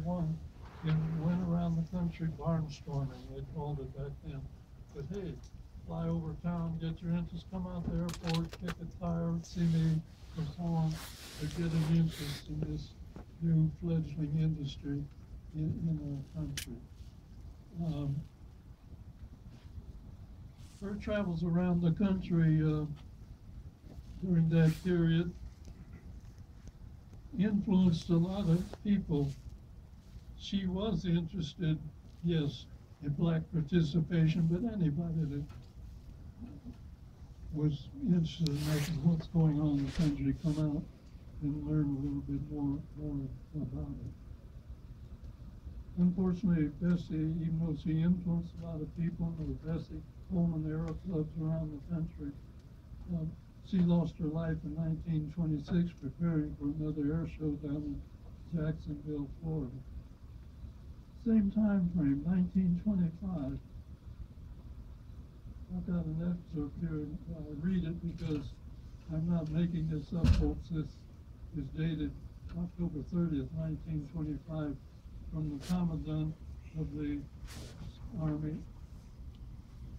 one and went around the country barnstorming, they called it back then. But hey, fly over town, get your interest, come out to the airport, kick a tire, see me perform, or get an interest in this new fledgling industry in our country. Her travels around the country during that period influenced a lot of people. She was interested, yes, in black participation, but anybody that was interested in making what's going on in the country come out and learn a little bit more about it. Unfortunately, Bessie, even though she influenced a lot of people, the Bessie Coleman era clubs around the country, she lost her life in 1926 preparing for another air show down in Jacksonville, Florida. Same time frame, 1925. I've got an excerpt here, and I'll read it because I'm not making this up, folks. This is dated October 30th, 1925, from the Commandant of the Army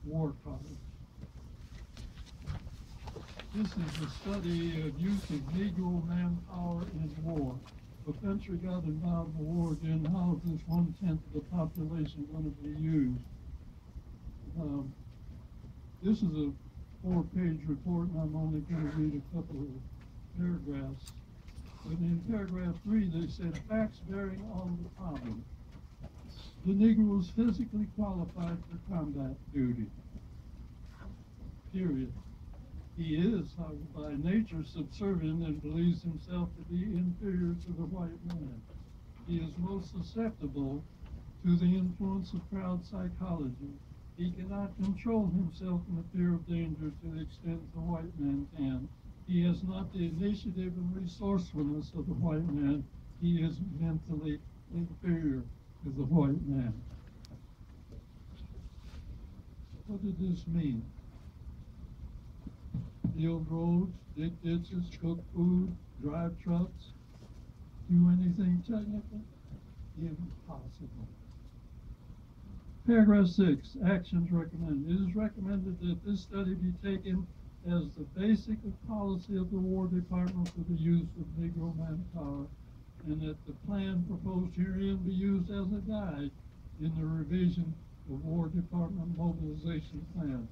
War College. This is the study of use of Negro manpower in war. If the country got involved in the war again, how is this 1/10 of the population going to be used? This is a 4-page report, and I'm only going to read a couple of paragraphs. But in paragraph 3, they said, facts bearing on the problem. The Negro is physically qualified for combat duty. Period. He is, however, by nature subservient and believes himself to be inferior to the white man. He is most susceptible to the influence of crowd psychology. He cannot control himself in the fear of danger to the extent the white man can. He has not the initiative and resourcefulness of the white man. He is mentally inferior to the white man. What did this mean? Build roads, dig ditches, cook food, drive trucks, do anything technical? Impossible. Paragraph 6, actions recommended. It is recommended that this study be taken as the basic policy of the War Department for the use of Negro manpower, and that the plan proposed herein be used as a guide in the revision of War Department mobilization plans.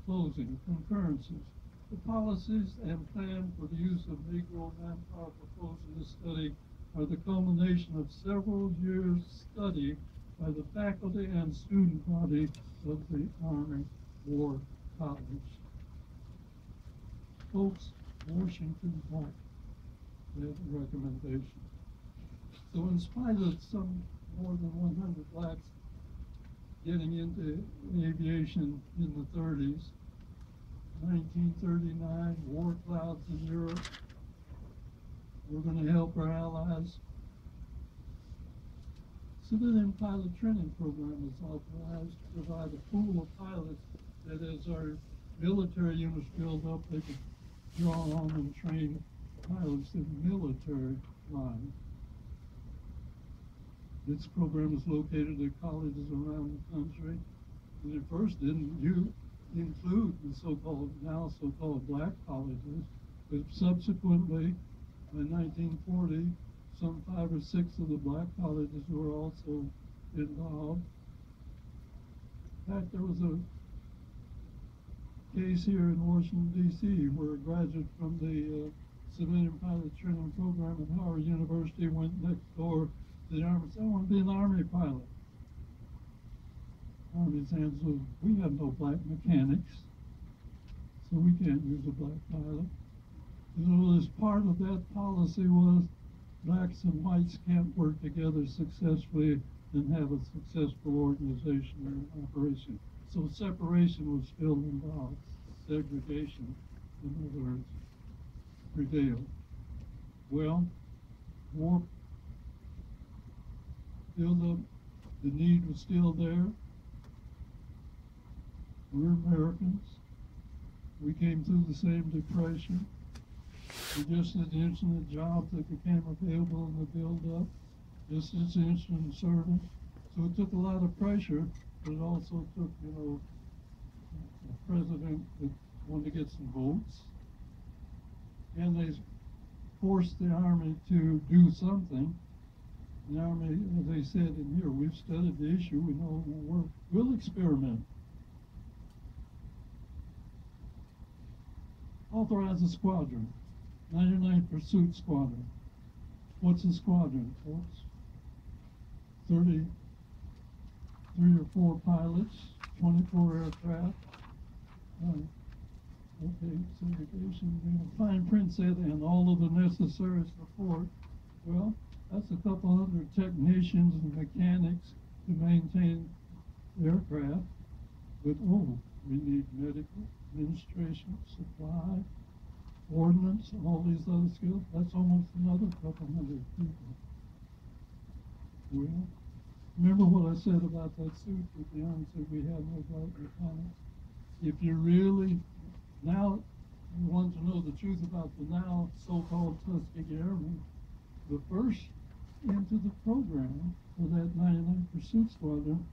Closing, concurrences. The policies and plan for the use of Negro manpower proposed in this study are the culmination of several years' study by the faculty and student body of the Army War College. Folks, Washington Park, that recommendation. So in spite of some more than 100 blacks getting into aviation in the 30s, 1939, war clouds in Europe, we're going to help our allies. Civilian pilot training program is authorized to provide a pool of pilots that as our military units build up, they can draw on and train pilots in the military line. This program is located at colleges around the country, and at first didn't include the so-called, now so-called black colleges, but subsequently, by 1940, some 5 or 6 of the black colleges were also involved. In fact, there was a case here in Washington, D.C., where a graduate from the civilian pilot training program at Howard University went next door to the Army and said, I want to be an Army pilot. Army's answer, we have no black mechanics, so we can't use a black pilot. So as part of that policy was blacks and whites can't work together successfully and have a successful organization or operation. So separation was still involved. Segregation, in other words, prevailed. Well, war built up, the need was still there. We're Americans. We came through the same depression. We just had infinite jobs that became available in the build-up. This is instrument service. So it took a lot of pressure, but it also took, a president that wanted to get some votes. And they forced the Army to do something. The Army, as they said in here, we've studied the issue, we know it will work. We'll experiment. Authorize a squadron, 99th Pursuit Squadron. What's a squadron, folks? 33 or 4 pilots, 24 aircraft. Okay, segregation, fine print said, and all of the necessary support. Well, that's a couple hundred technicians and mechanics to maintain aircraft. But, we need medical, administration, supply, ordnance, all these other skills. That's almost another couple hundred people. Well, remember what I said about that suit at the onset, we have no black mechanics. If you really, now you want to know the truth about the now so-called Tuskegee Air Man, the first into the program for that 99th Pursuit Squadron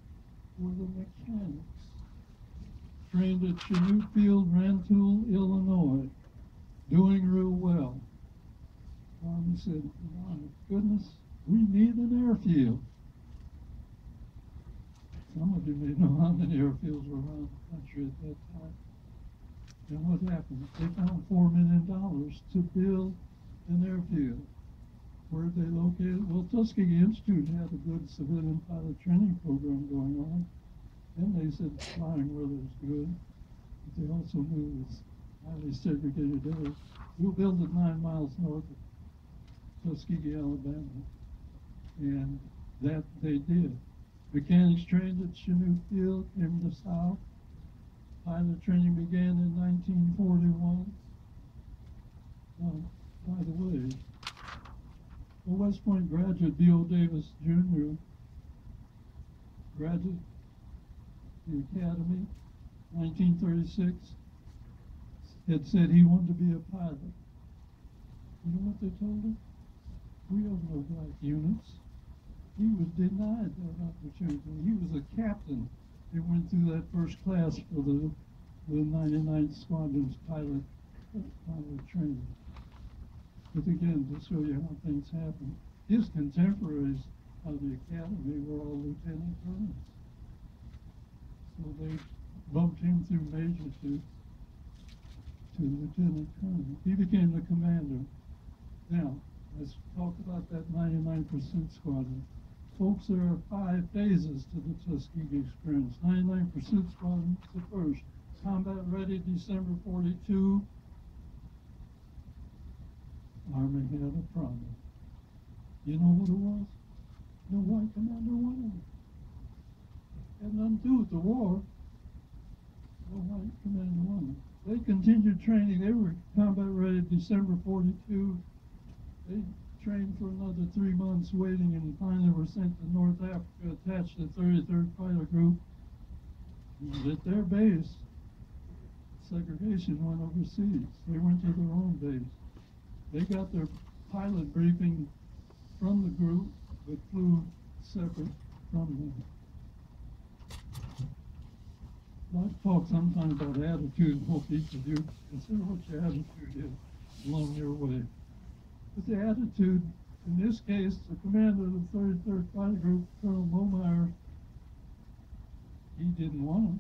were the mechanics. Trained at Chanute Field, Rantoul, Illinois, doing real well. He said, my goodness, we need an airfield. Some of you may know how many airfields were around the country at that time. And what happened? They found $4 million to build an airfield. Where they located? Well, Tuskegee Institute had a good civilian pilot training program going on. And they said flying weather is good. But they also knew it was highly segregated area. We'll build it 9 miles north of Tuskegee, Alabama. And that they did. Mechanics trained at Chanute Field in the South. Pilot training began in 1941. By the way, a West Point graduate, B.O. Davis Jr., graduate the Academy, 1936, had said he wanted to be a pilot. You know what they told him? We have no black units. He was denied that opportunity. He was a captain. They went through that first class for the 99th Squadron's pilot training. But again, to show you how things happen, his contemporaries of the academy were all lieutenant colonels. So they bumped him through major to lieutenant colonel. He became the commander. Now, let's talk about that 99th Pursuit Squadron. Folks, there are 5 phases to the Tuskegee experience. 99th Pursuit Squadron is the first. Combat ready December 42. Army had a problem. You know what it was? No white commander wanted it. Had nothing to do with the war. No white commander wanted it. They continued training. They were combat ready December 42. They trained for another 3 months waiting, and finally were sent to North Africa, attached to the 33rd Fighter Group. And at their base, segregation went overseas. They went to their own base. They got their pilot briefing from the group, but flew separate from them. I've talked sometimes about attitude, and hope each of you consider what your attitude is along your way. But the attitude, in this case, the commander of the 33rd Fighter Group, Colonel Momeyer, he didn't want them.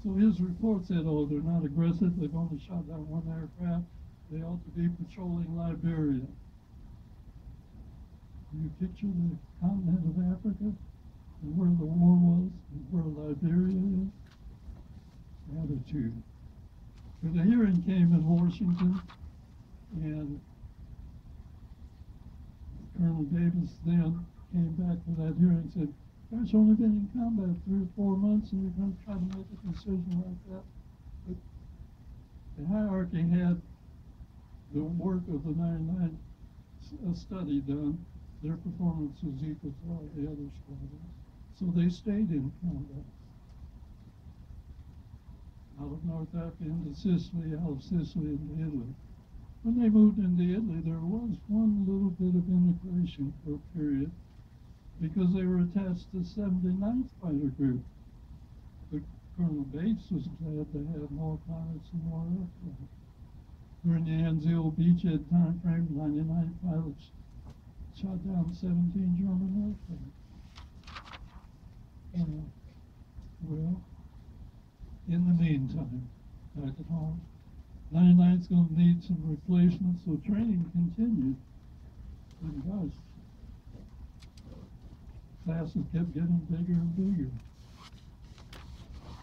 So his report said, oh, they're not aggressive, they've only shot down 1 aircraft, they ought to be patrolling Liberia. You picture the continent of Africa and where the war was and where Liberia is? Attitude. But the hearing came in Washington, and Colonel Davis then came back to that hearing and said, "Guys, only been in combat 3 or 4 months, and you're going to try to make a decision like that." But the hierarchy had the work of the 99 study done. Their performance was equal to all the other squadrons. So they stayed in combat. Out of North Africa into Sicily, out of Sicily into Italy. When they moved into Italy, there was one little bit of integration for a period. because they were attached to 79th Fighter Group. But Colonel Bates was glad to have more pilots and more aircraft. During the Anzio Beachhead time frame, 99 pilots shot down 17 German aircraft. Well, in the meantime, back at home, 99's going to need some replacements, so training continued. And gosh, classes kept getting bigger and bigger.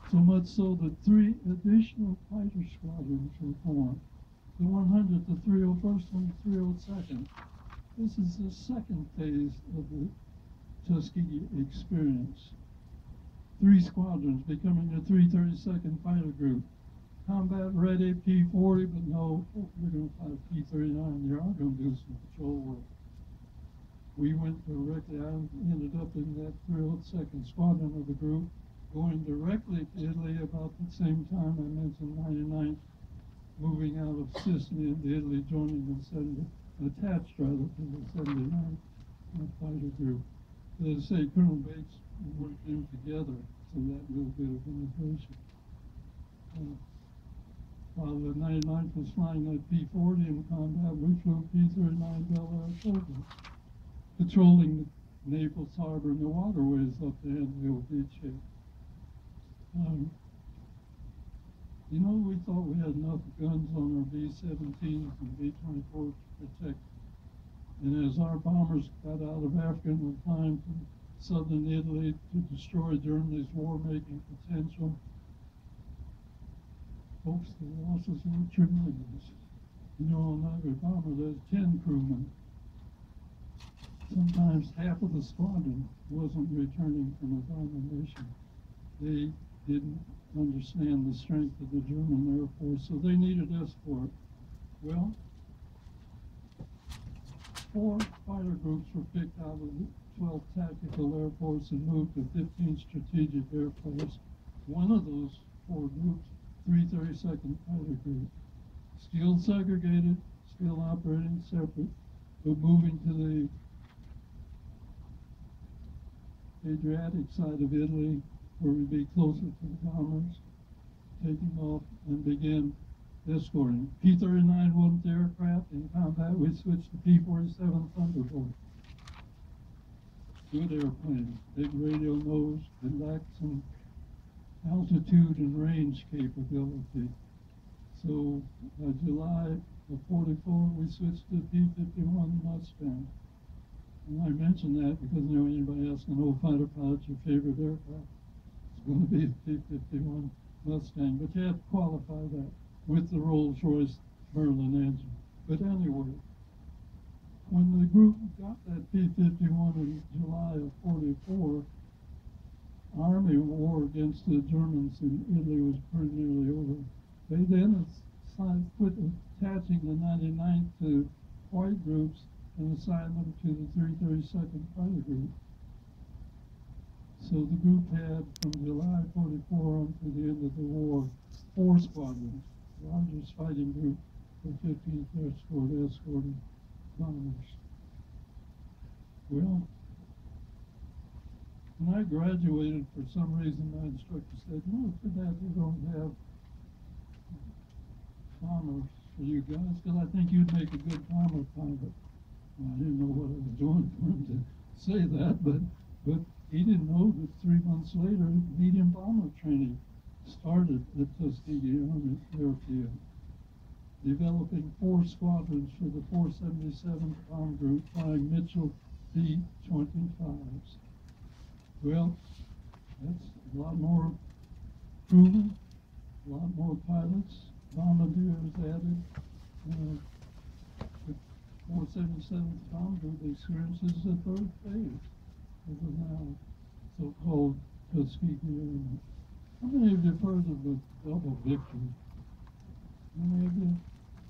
So much so that 3 additional fighter squadrons were formed. The 100th, the 301st, and the 302nd. This is the second phase of the Tuskegee experience. 3 squadrons becoming the 332nd Fighter Group. Combat ready P-40, but no, we're going to fly P-39. They are going to do some patrol work. We went directly, I ended up in that 302nd Squadron of the group, going directly to Italy about the same time I mentioned 99th, moving out of Sicily into Italy, joining the 70, attached rather to the 79th Fighter Group. As I say, Colonel Bates worked them together, so that little bit of integration. While the 99th was flying that P-40 in combat, we flew P-39 Bel Air Cobra, patrolling Naples Harbor and the waterways up the Anzio Beachhead. You know, we thought we had enough guns on our B-17s and B-24s to protect. And as our bombers got out of Africa and were flying from southern Italy to destroy Germany's war-making potential, folks, the losses were tremendous. You know, on every bomber, there's 10 crewmen. Sometimes half of the squadron wasn't returning from a bomber mission. They didn't understand the strength of the German Air Force, so they needed escort. Well, 4 fighter groups were picked out of the 12 tactical airports and moved to 15 strategic airports. One of those 4 groups, 332nd Fighter Group, still segregated, still operating separate, but moving to the Adriatic side of Italy, where we'd be closer to the bombers, taking off and begin escorting. P-39 wasn't the aircraft. In combat, we switched to P-47 Thunderbolt. Good airplane, big radio nose, and lacked some altitude and range capability. So by July of 44, we switched to P-51 Mustang. And I mention that because, you know, anybody asking, oh, fighter pilot's your favorite aircraft, it's going to be the P-51 Mustang. But you have to qualify that with the Rolls-Royce Merlin engine. But anyway, when the group got that P-51 in July of 44, Army war against the Germans in Italy was pretty nearly over. They then quit attaching the 99th to white groups and assigned them to the 332nd Fighter Group. So the group had, from July 44 on to the end of the war, 4 squadrons, the largest fighting group for 15th escorting bombers. Well, when I graduated, for some reason, my instructor said, no, it's too bad they don't have bombers for you guys, because I think you'd make a good bomber pilot. I didn't know what I was doing for him to say that, but he didn't know that 3 months later, medium bomber training started at Tuskegee Airfield, developing 4 squadrons for the 477th Bomb Group flying Mitchell B-25s. Well, that's a lot more crewmen, a lot more pilots, bombardiers added. The 477th Bomb Group experiences the 3rd phase of the now so-called Tuskegee Air Man. How many of you have heard of the double victory? How many of you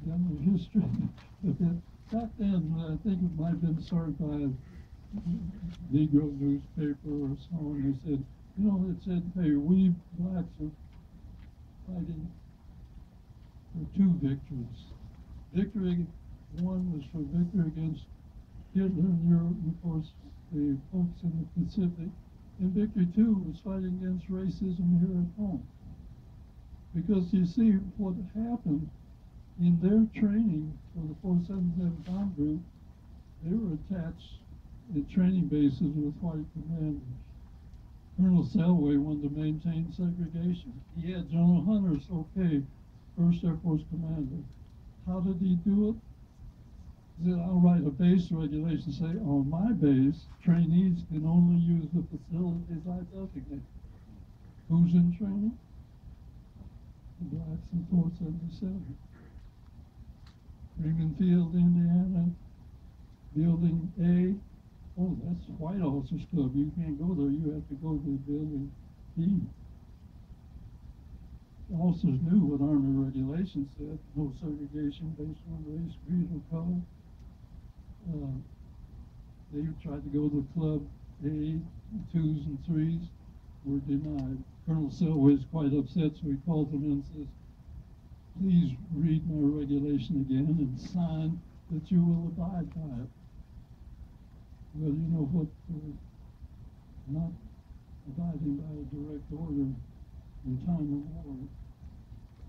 done the history of it? Back then, I think it might have been started by a Negro newspaper or so on. They said, you know, it said, hey, we blacks are fighting for 2 victories. Victory 1 was for victory against Hitler in Europe, and of course, the folks in the Pacific. And Victory, too, was fighting against racism here at home. Because you see, what happened in their training for the 477 Bomb Group, they were attached at training bases with white commanders. Colonel Selway wanted to maintain segregation. He had General Hunter's okay, 1st Air Force Commander. How did he do it? He said, I'll write a base regulation, say, on my base, trainees can only use the facilities I designate. Who's in training? The blacks in 477. Freeman Field, Indiana, Building A. Oh, that's White Officers Club. You can't go there. You have to go to Building B. The officers knew what Army regulations said. No segregation based on race, creed, or color. They tried to go to Club A, 2s and 3s, were denied. Colonel Selway is quite upset, so he calls them in and says, please read my regulation again and sign that you will abide by it. Well, you know what, not abiding by a direct order in time of war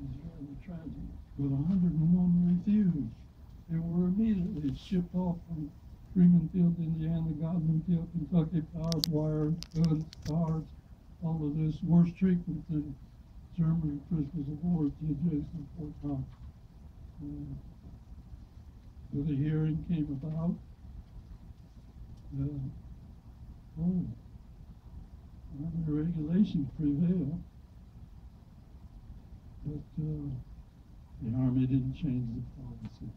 is rather tragic. But 101 refused. They were immediately shipped off from Freeman Field, Indiana, Godman Field, Kentucky, barbed wire, guns, guards, all of this. Worse treatment than German prisoners of war at Jason Fort Knox. So the hearing came about. The regulations prevailed, but the Army didn't change the policy.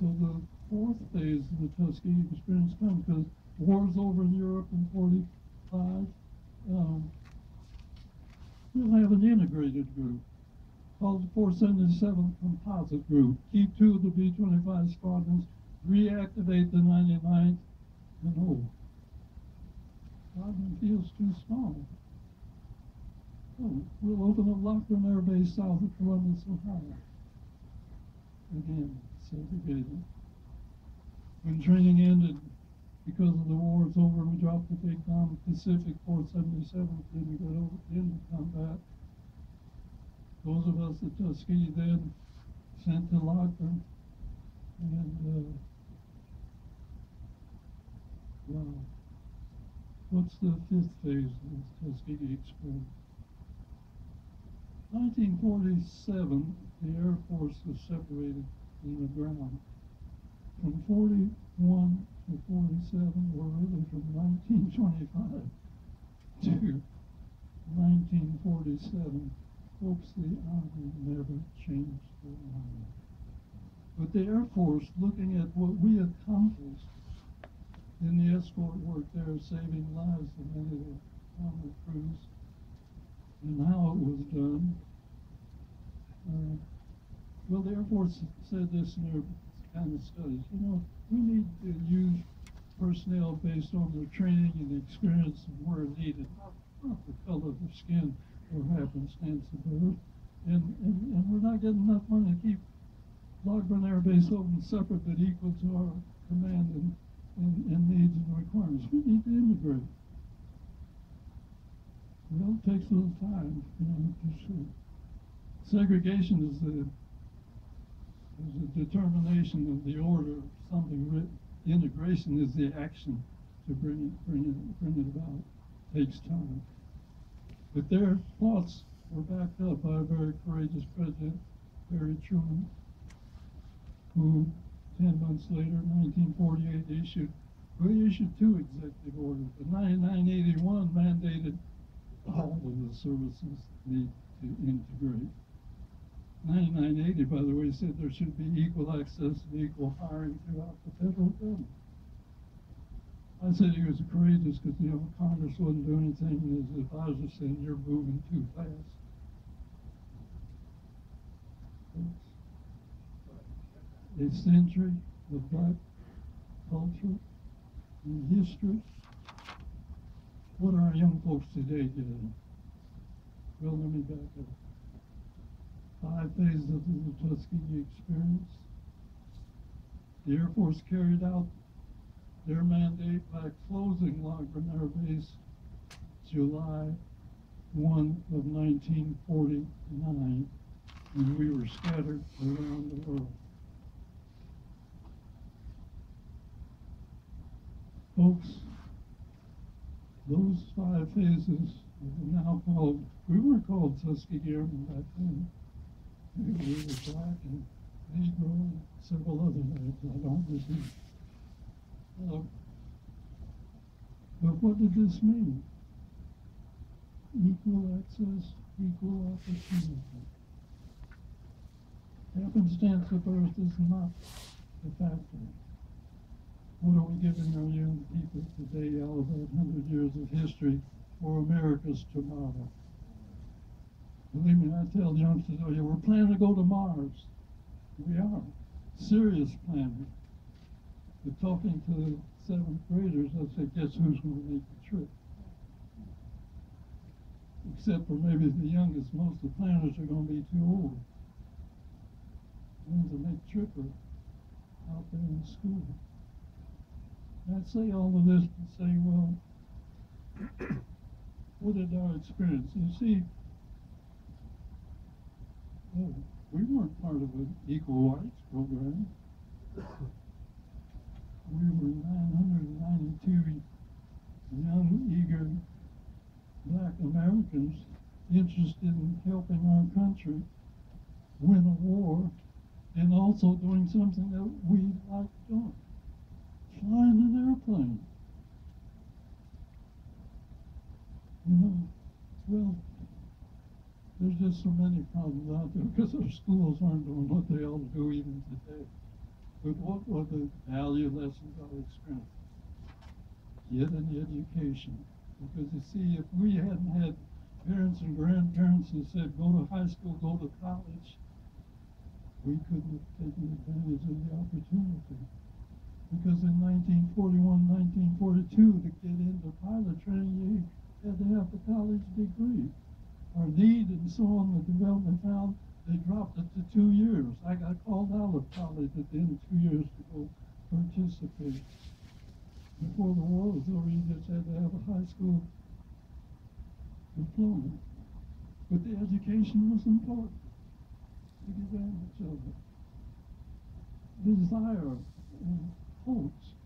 So the 4th phase of the Tuskegee experience comes because war's over in Europe in 45. We'll have an integrated group called the 477 Composite Group. Keep 2 of the B-25 squadrons, reactivate the 99th, and Godman Field's too small. We'll open up Lockton Air Base south of Columbus, Ohio. Again, segregated. When training ended, because of the war, it's over, we dropped the big bomb. Pacific 477 didn't get over into combat. Those of us at Tuskegee then sent to Lockton, and wow. What's the 5th phase of the Tuskegee experience? 1947, the Air Force was separated in the ground. From 41 to 47, or really from 1925 to 1947. Folks, the Army never changed their mind. But the Air Force, looking at what we accomplished in the escort work there, saving lives of many of the bomber crews, and how it was done. Well, the Air Force said this in their kind of studies. You know, we need to use personnel based on their training and experience and where needed, not the color of their skin or happenstance of birth. And we're not getting enough money to keep Lockburn Air Base open separate but equal to our command and needs and requirements. We need to integrate. Well, it takes a little time, for sure. Segregation is a determination of the order of something written. Integration is the action to bring it about. It takes time. But their thoughts were backed up by a very courageous president, Harry Truman, who 10 months later, 1948, issued 2 executive orders. But 1981 mandated all of the services need to integrate. 1980, by the way, said there should be equal access and equal hiring throughout the federal government. I said he was courageous because, Congress wouldn't do anything, and his advisor said, you're moving too fast. A century of black culture and history. What are our young folks today doing? Well, let me back up. 5 phases of the Tuskegee experience. The Air Force carried out their mandate by closing La Grenada Base July 1 of 1949, and we were scattered around the world. Folks, those 5 phases are now called, we weren't called Tuskegee Air Man back then. We were black and Negro and several other names I don't receive. But what did this mean? Equal access, equal opportunity. Happenstance of birth is not the factor. What are we giving our young people today out of that 100 years of history for America's tomorrow? Believe me, I tell youngsters, oh yeah, we're planning to go to Mars. We are. Serious planning. But talking to 7th graders, I say, guess who's going to make the trip? Except for maybe the youngest, most of the planners are going to be too old. The ones that make trip are out there in school. I'd say all of this to say, well, what is our experience? You see, we weren't part of an equal rights program. We were 992 young, eager black Americans interested in helping our country win a war and also doing something that we liked doing. Flying an airplane. You know, well, there's just so many problems out there because our schools aren't doing what they ought to do even today. But what were the value lessons I experienced? Get an education. Because you see, if we hadn't had parents and grandparents who said, go to high school, go to college, we couldn't have taken advantage of the opportunity. Because in 1941, 1942, to get into pilot training, you had to have a college degree. Our need and so on, the development found, they dropped it to 2 years. I got called out of college at the end of 2 years to go participate. Before the war was over, you just had to have a high school diploma. But the education was important. Take advantage of it. Desire and hopes.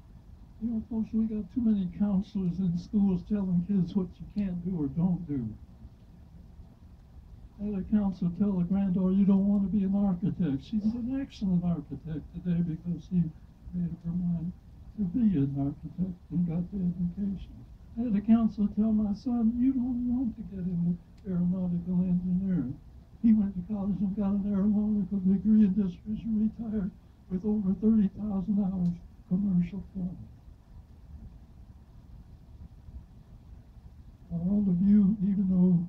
You know, folks, we got too many counselors in schools telling kids what you can't do or don't do. I had a counselor tell a granddaughter, you don't want to be an architect. She's an excellent architect today because she made up her mind to be an architect and got the education. I had a counselor tell my son, you don't want to get into aeronautical engineering. He went to college and got an aeronautical degree and just retired with over 30,000 hours commercial flying. All of you, even though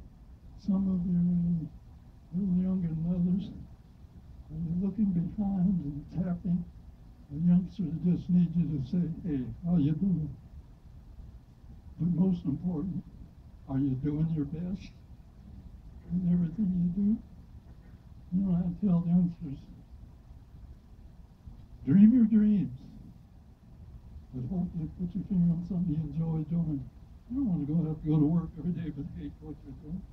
some of you are a little younger than others, are you looking behind and tapping? The youngsters just need you to say, hey, how you doing? But most important, are you doing your best in everything you do? You know, I tell youngsters, dream your dreams, but hopefully put your finger on something you enjoy doing. You don't want to have to go to work every day but hate what you're doing.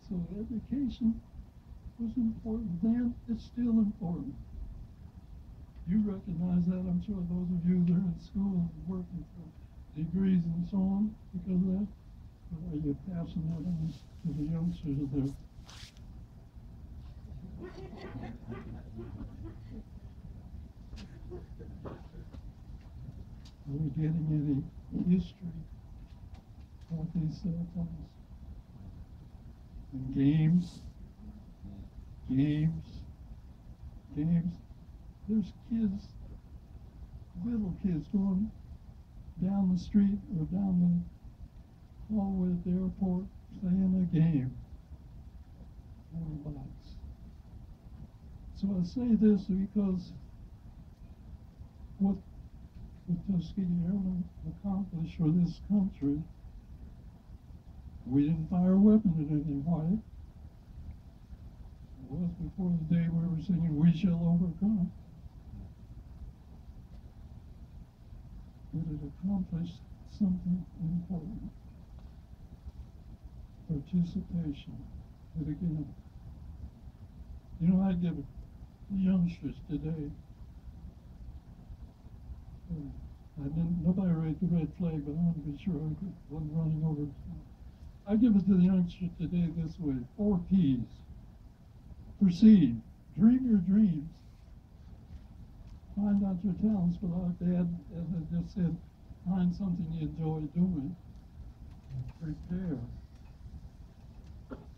So education was important then, it's still important. You recognize that, I'm sure those of you that are in school and working for degrees and so on because of that. But are you passing that on to the youngsters of their Are we getting any history about these cell phones? And games. There's kids, little kids going down the street or down the hallway at the airport playing a game on a box. So I say this because what the Tuskegee Air Man accomplished for this country, we didn't fire a weapon at any white. It was before the day we were singing, "We Shall Overcome." but it accomplished something important. Participation. But again, you know, I give the youngsters today, nobody raised the red flag, but I want to be sure I wasn't running over. I give it to the youngsters today this way: 4 P's. Perceive. Dream your dreams. Find out your talents, but like Dad, as I just said, find something you enjoy doing. Prepare.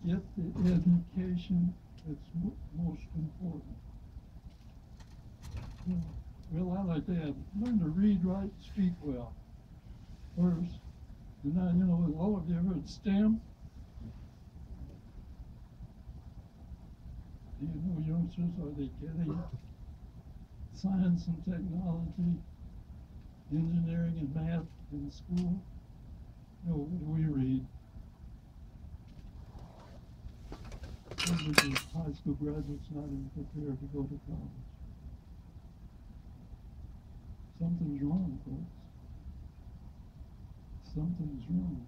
Get the education that's most important. Well, I like that. Learn to read, write, speak well first. And now, you know, all of you ever heard STEM? Do you know, youngsters, are they getting science and technology, engineering and math in school? No, what do we read? Some of the high school graduates not even prepared to go to college. Something's wrong, folks. Something's wrong.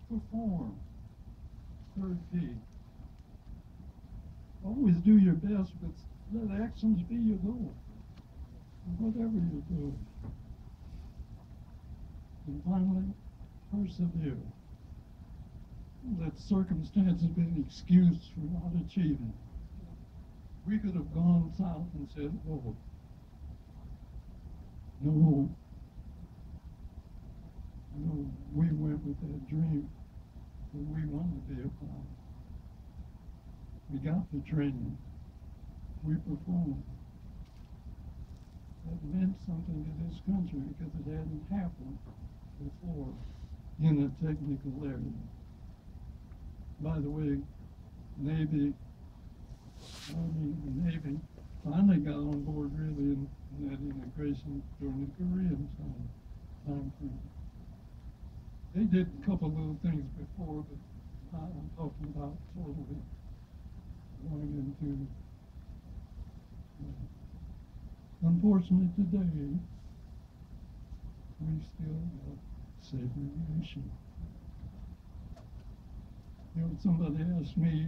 Perform. 3rd P. Always do your best, but let actions be your goal. Whatever you're doing. And finally, persevere. Let circumstances be an excuse for not achieving. We could have gone south and said, oh, no, we went with that dream that we wanted to be a pilot. We got the training. We performed. That meant something to this country because it hadn't happened before in a technical area. By the way, Navy, Army, and Navy finally got on board really in that integration during the Korean time frame. They did a couple little things before, but I'm talking about totally going into. Unfortunately, today we still have segregation. You know, somebody asked me,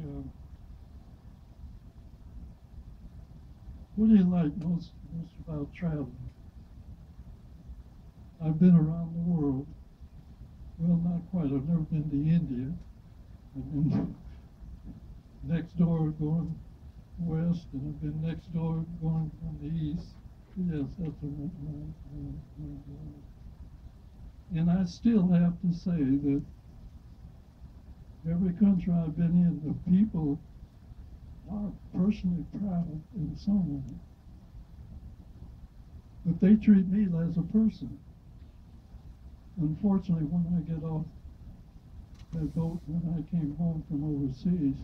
what do you like most about traveling? I've been around the world. Well, not quite. I've never been to India. I've been next door going west, and I've been next door going from the east. Yes, that's what and I still have to say that every country I've been in, the people are personally proud in some way. But they treat me as a person. Unfortunately, when I get off that boat, when I came home from overseas,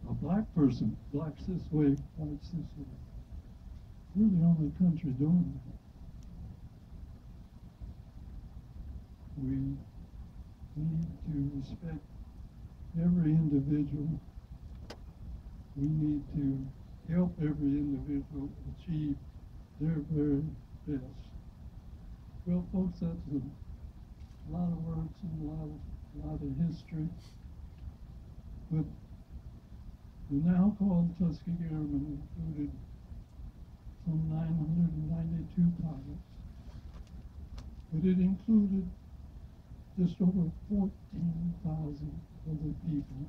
a black person, blacks this way, whites this way. We're the only country doing that. We need to respect every individual. We need to help every individual achieve their very best. Well, folks, that's a lot of words and a lot of history. But the now called Tuskegee Air Man included some 992 pilots, but it included just over 14,000 other people,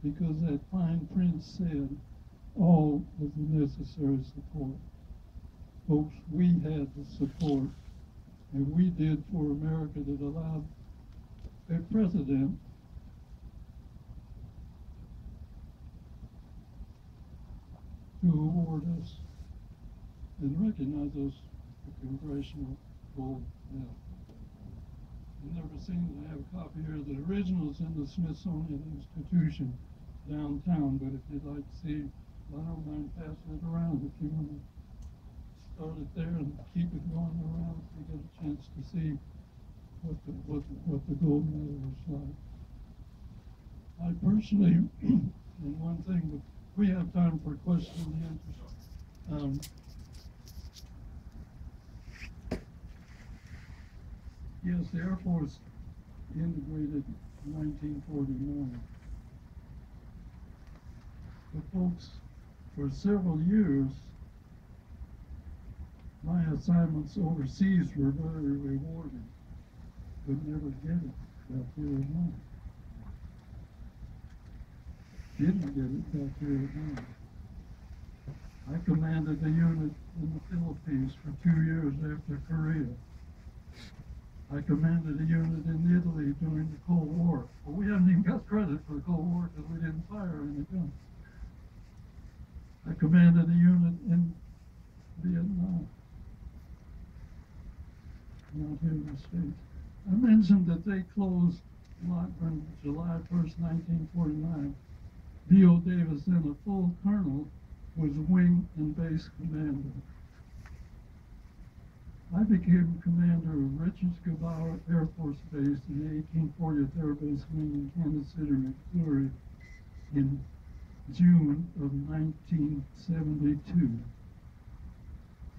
because that fine print said all of the necessary support. Folks, we had the support, and we did for America that allowed a president to award us and recognize us with the Congressional Gold Medal. I've never seen it. I have a copy here. The original is in the Smithsonian Institution downtown, but if you'd like to see, I don't mind passing it around if you want to start it there and keep it going around so you get a chance to see what the gold medal is like. I personally, and one thing, but we have time for questions and answers. Yes, the Air Force integrated in 1949. But folks, for several years, my assignments overseas were very rewarding. Could never get it back here at home. Didn't get it back here at home. I commanded a unit in the Philippines for 2 years after Korea. I commanded a unit in Italy during the Cold War. But we haven't even got credit for the Cold War because we didn't fire any guns. I commanded a unit in Vietnam, not here in the States. I mentioned that they closed Lockburn July 1st, 1949. D.O. Davis, then a full colonel, was wing and base commander. I became commander of Richards-Gebaur Air Force Base in the 1840th Air Base Wing in Kansas City, Missouri in June of 1972.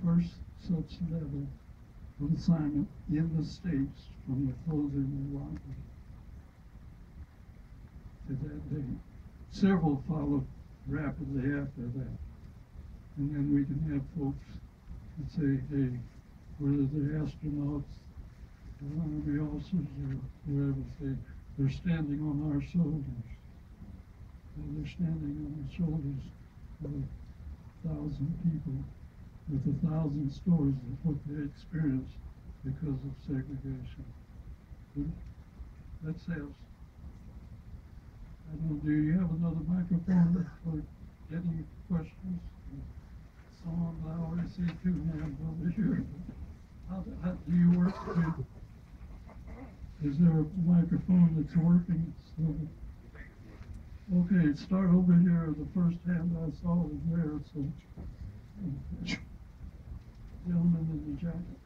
First such level of assignment in the States from the closing of Lockburn to that date. Several followed rapidly after that. And then we can have folks that say, hey, whether they're astronauts or Army officers or whoever, say, they're standing on our shoulders. And they're standing on the shoulders of 1,000 people with 1,000 stories of what they experienced because of segregation. Let's have, I don't know, do you have another microphone for getting questions? Someone, I already see 2 hands over here. How do you work with? Is there a microphone that's working? So, okay, start over here. The first hand I saw was there. So, gentleman in the jacket.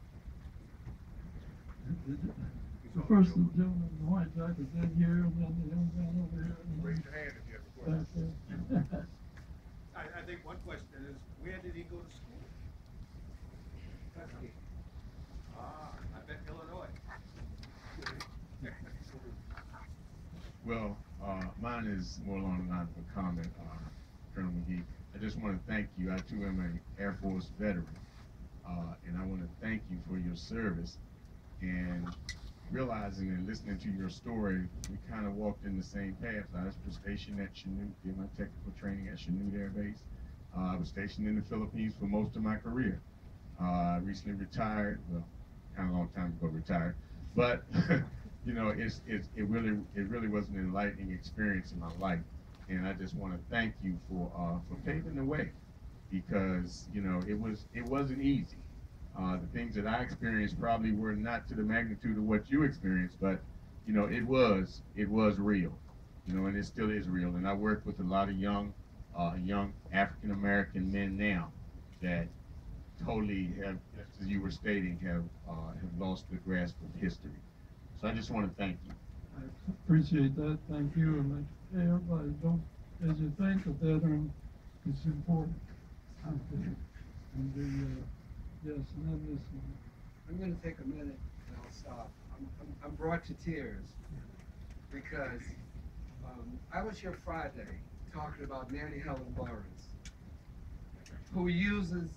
The first gentleman in the white jacket, then here, and then the young man over here. Raise your hand if you have a question. I think one question is, where did he go to school? Tuskegee. I bet Illinois. Well, mine is more along the lines of a comment, Colonel McGee. I just want to thank you. I too am an Air Force veteran, and I want to thank you for your service. And realizing and listening to your story, we kind of walked in the same path. I was stationed at Chanute, did my technical training at Chanute Air Base. I was stationed in the Philippines for most of my career. I recently retired, well, kind of a long time ago retired, but you know, it really was an enlightening experience in my life, and I just want to thank you for paving the way, because you know it wasn't easy. The things that I experienced probably were not to the magnitude of what you experienced, but you know, it was real, you know, and it still is real. And I work with a lot of young African American men now that totally have, just as you were stating, have lost the grasp of history. So I just want to thank you. I appreciate that. Thank you. And hey, everybody, don't, as you thank a veteran, it's important. And yes, and then this one. I'm going to take a minute and I'll stop. I'm brought to tears because I was here Friday talking about Nanny Helen Burns, who uses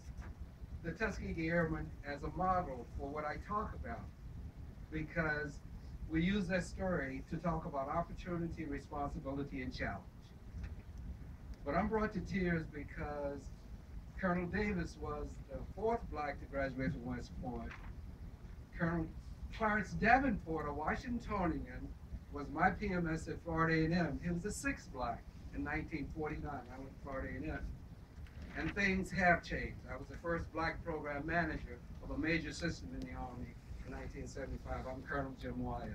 the Tuskegee Airman as a model for what I talk about, because we use that story to talk about opportunity, responsibility, and challenge. But I'm brought to tears because Colonel Davis was the 4th black to graduate from West Point. Colonel Clarence Davenport, a Washingtonian, was my PMS at Florida A&M. He was the 6th black in 1949. I went to Florida A&M. And things have changed. I was the first black program manager of a major system in the Army in 1975. I'm Colonel Jim Wyatt.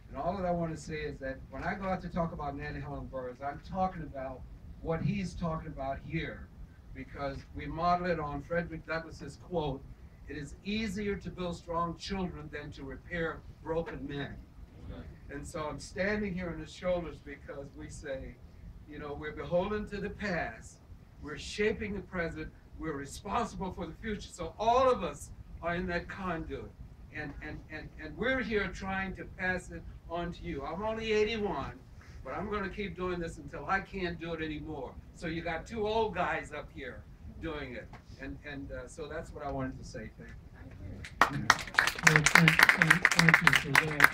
And all that I want to say is that when I go out to talk about Nanny Helen Burns, I'm talking about what he's talking about here, because we model it on Frederick Douglass's quote, "It is easier to build strong children than to repair broken men." And so I'm standing here on his shoulders because we say, you know, we're beholden to the past, we're shaping the present, we're responsible for the future. So all of us are in that conduit. And we're here trying to pass it on to you. I'm only 81, but I'm going to keep doing this until I can't do it anymore. So you got two old guys up here doing it. So that's what I wanted to say. Thank you. Well, thank you for that.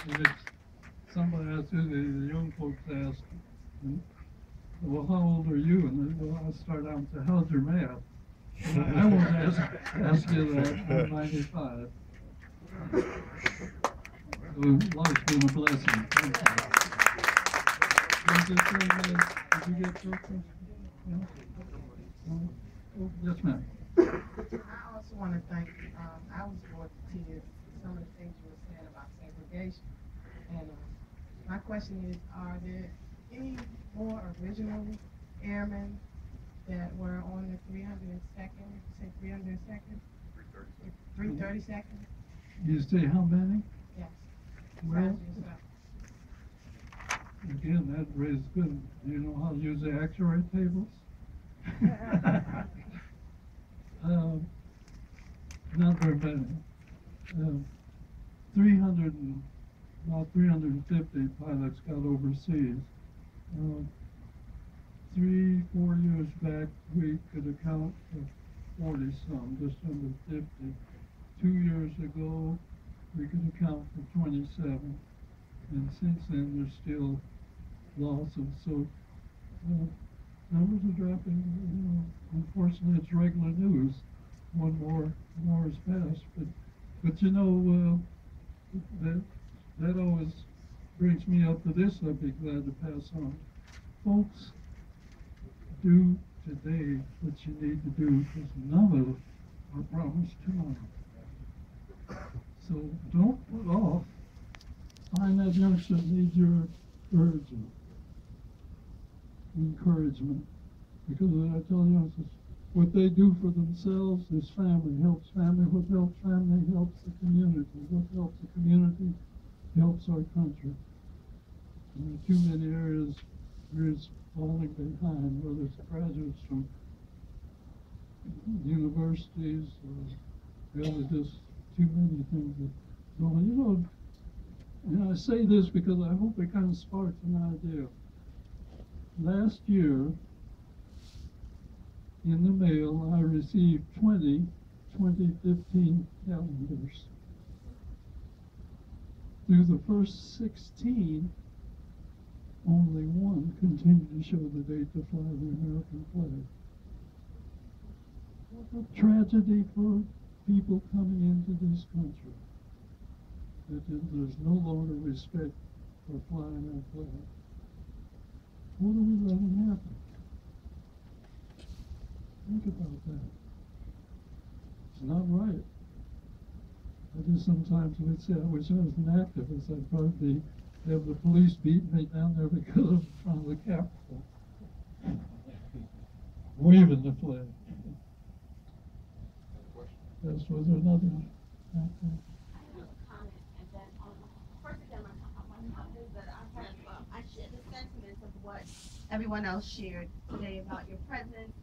And it's, somebody asked you, the young folks asked, well, how old are you? And then, well, I start out and say, how's your math? And I won't ask you that. I'm 95. So life's been a blessing. Thank you. Did you get your question? Yeah? Oh, yes, ma'am. I also want to thank, I was brought to tears some of the things you were saying about segregation. And my question is, are there any more original airmen that were on the 302nd, say 302nd? 332nd? You say how many? Yes. Well, Besides yourself. again, that raises good. Do you know how to use the X-ray tables? Not very many. about 350 pilots got overseas. 3-4 years back, we could account for 40 some, just under 50. 2 years ago, we could account for 27. And since then, there's still losses. So numbers are dropping. You know, unfortunately, it's regular news. One more is passed, but you know that always brings me up to this. I'd be glad to pass on. Folks, do today what you need to do, because none of it are promised tomorrow. So don't put off. Find that youngster that needs your urgent encouragement, because I tell youngsters, what they do for themselves is family helps family. What helps family helps the community. What helps the community helps our country. And there are too many areas where it's falling behind, whether it's graduates from universities or really just too many things that go on. You know, I say this because I hope it kind of sparks an idea. Last year, in the mail, I received 2015 calendars. Through the first 16, only one continued to show the date to fly the American flag. What a tragedy for people coming into this country, that there's no longer respect for flying our flag. What are we letting happen? Think about that. It's not right. I just sometimes would say, I wish I was an activist. I'd probably have the police beat me down there because I'm in front of the Capitol, waving the flag. Yes, was there another? I have a comment, and then first again, my comment is that I share the sentiments of what everyone else shared today about your presence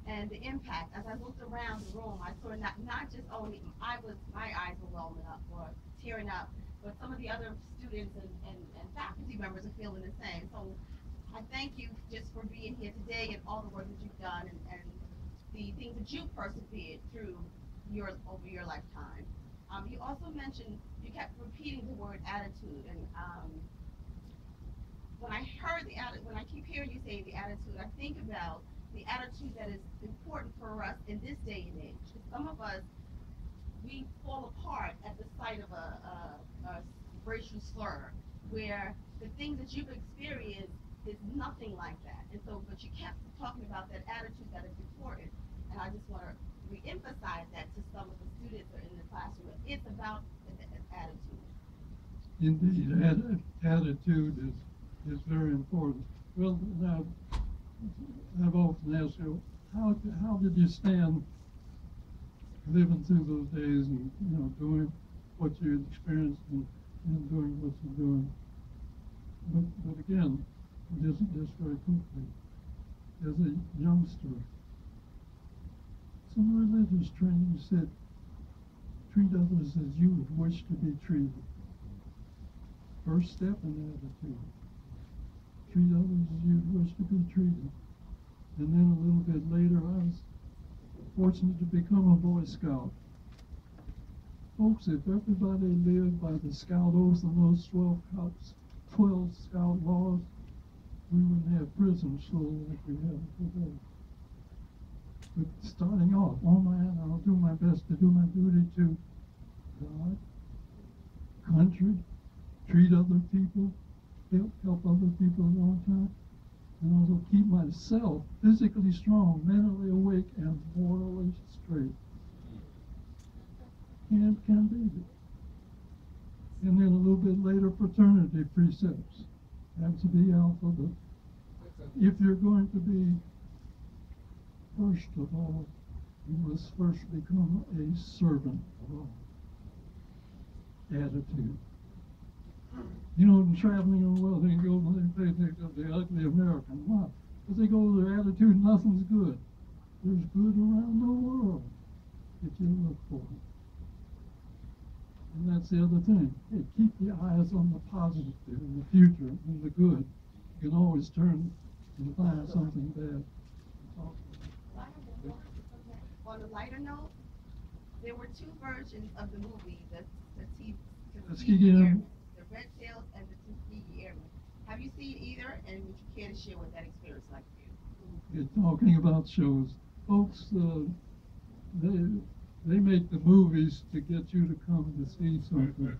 and the impact. As I looked around the room, I saw not just only my eyes were welling up or tearing up, but some of the other students and faculty members are feeling the same. So I thank you just for being here today and all the work that you've done and the things that you persevered through over your lifetime. You also mentioned, you kept repeating the word attitude, and when I keep hearing you say the attitude, I think about the attitude that is important for us in this day and age. Some of us, we fall apart at the sight of a racial slur, where the things that you've experienced is nothing like that. And so, but you kept talking about that attitude that is important, and I just want to re-emphasize that to some of the students that are in the classroom. It's about the attitude. Indeed, attitude is very important. Well, now, I've often asked you, how did you stand living through those days and, you know, doing what you experienced and doing what you're doing? But again, just very quickly, as a youngster, some religious training said, Treat others as you would wish to be treated. First step in attitude. Treat others as you'd wish to be treated. And then a little bit later, I was fortunate to become a Boy Scout. Folks, if everybody lived by the Scout Oath and those 12 Scout laws, we wouldn't have prisons full like we have today. But starting off, oh man, I'll do my best to do my duty to God, country, treat other people, help other people at all times, and also keep myself physically strong, mentally awake, and morally straight. Can be it. And then a little bit later, fraternity precepts have to be alpha. But if you're going to be, first of all, you must first become a servant of all. Attitude. You know, in traveling in the world, they go and they think of the ugly American. Why? Because they go with their attitude, nothing's good. There's good around the world if you look for it. And that's the other thing. Hey, keep your eyes on the positive in the future and the good. You can always turn and find something bad. On a lighter note, there were two versions of the movie, the Tuskegee Air Man. the Red Tails and the Tuskegee Air Man. Have you seen either, and would you care to share what that experience like for you? You're talking about shows. Folks, they make the movies to get you to come to see something.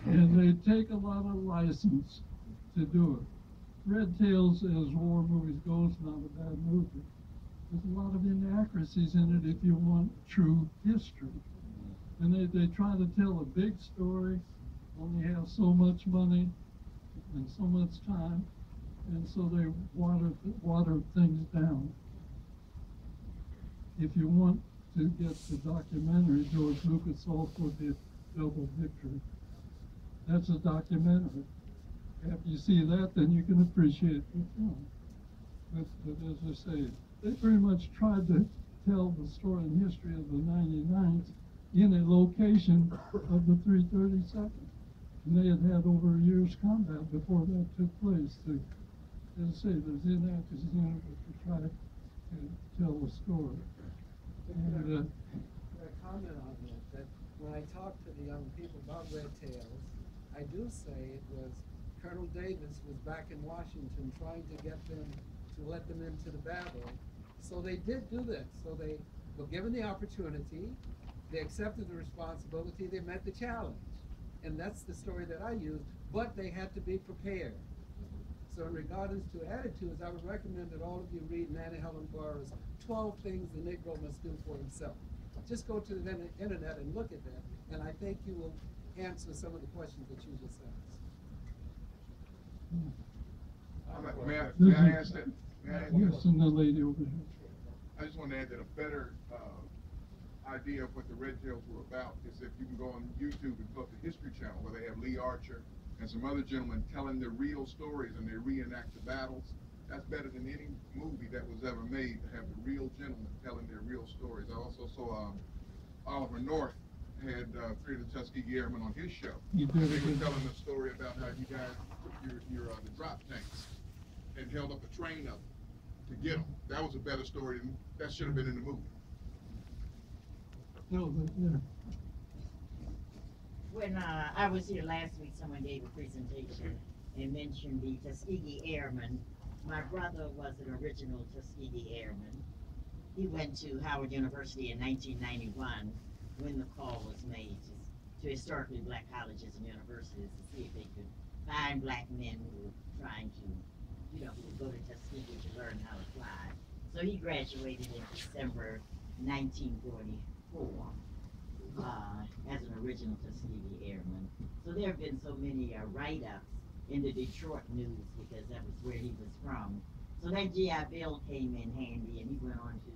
And they take a lot of license to do it. Red Tails, as war movies go, is not a bad movie. There's a lot of inaccuracies in it if you want true history. And they try to tell a big story, only have so much money and so much time, and so they water things down. If you want to get the documentary, George Lucas also did Double Victory. That's a documentary. After you see that, then you can appreciate the film. But as I say, they pretty much tried to tell the story and history of the 99th in a location of the 332nd. And they had over a year's combat before that took place. As I say, there's inaccuracies in it, but to try to tell the story. And, Can I comment on that when I talk to the young people about Red Tails, I do say it was Colonel Davis was back in Washington trying to get them to let them into the battle. So they did do that. So they were given the opportunity, they accepted the responsibility, they met the challenge. And that's the story that I use, but they had to be prepared. So in regards to attitudes, I would recommend that all of you read Nanny Helen Barr's 12 Things the Negro Must Do for Himself. Just go to the internet and look at that, and I think you will answer some of the questions that you just asked. May I ask that? yes, and the lady over here. I just want to add that a better idea of what the Red Tails were about is if you can go on YouTube and pull up the History Channel where they have Lee Archer and some other gentlemen telling their real stories and they reenact the battles. That's better than any movie that was ever made to have the real gentlemen telling their real stories. I also saw Oliver North had three of the Tuskegee Airmen on his show. You did. They were telling the story about how you guys took the drop tanks and held up a train of them to get them. That was a better story than that should have been in the movie. No, but yeah. When I was here last week, someone gave a presentation and mentioned the Tuskegee Airman. My brother was an original Tuskegee Airman. He went to Howard University in 1991 when the call was made to historically black colleges and universities to see if they could find black men who were trying to, who would go to Tuskegee to learn how to fly. So he graduated in December 1944 as an original Tuskegee Airman. So there have been so many write-ups in the Detroit News because that was where he was from. So that GI Bill came in handy, and he went on to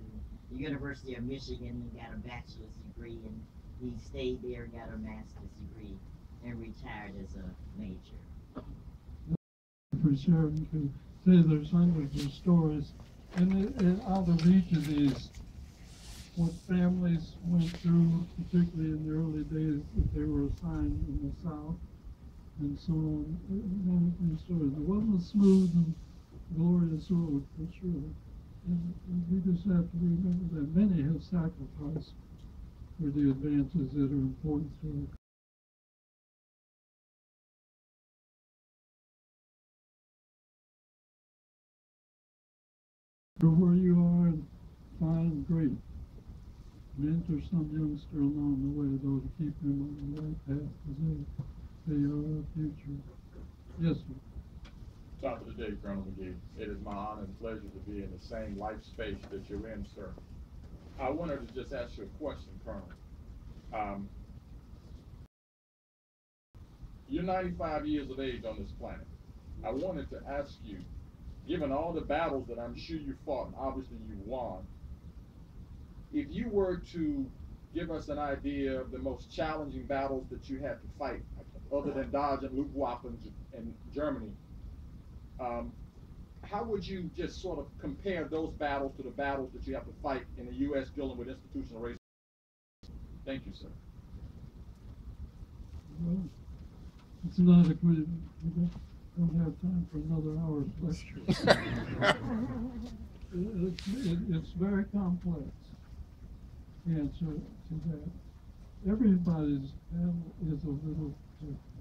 the University of Michigan. He got a bachelor's degree, and he stayed there, got a master's degree, and retired as a major. For sharing to say there's hundreds of stories, and out of each of these what families went through, particularly in the early days that they were assigned in the South, and so on. And stories. It wasn't a smooth and glorious road for sure. And we just have to remember that many have sacrificed for the advances that are important to us. Where you are and find great. Mentor some youngster along the way, though, to keep them on the right path, because they are our future. Yes, sir. Top of the day, Colonel Mcgee. It is my honor and pleasure to be in the same life space that you're in, sir. I wanted to just ask you a question, Colonel. You're 95 years of age on this planet. I wanted to ask you, given all the battles that I'm sure you fought, and obviously you won, if you were to give us an idea of the most challenging battles that you had to fight, other than dodging Luftwaffe in Germany, how would you just sort of compare those battles to the battles that you have to fight in the U.S. dealing with institutional racism? Thank you, sir. Well, it's not a good, we don't have time for another hour's lecture. It's very complex, answer to that. Everybody's battle is a little different.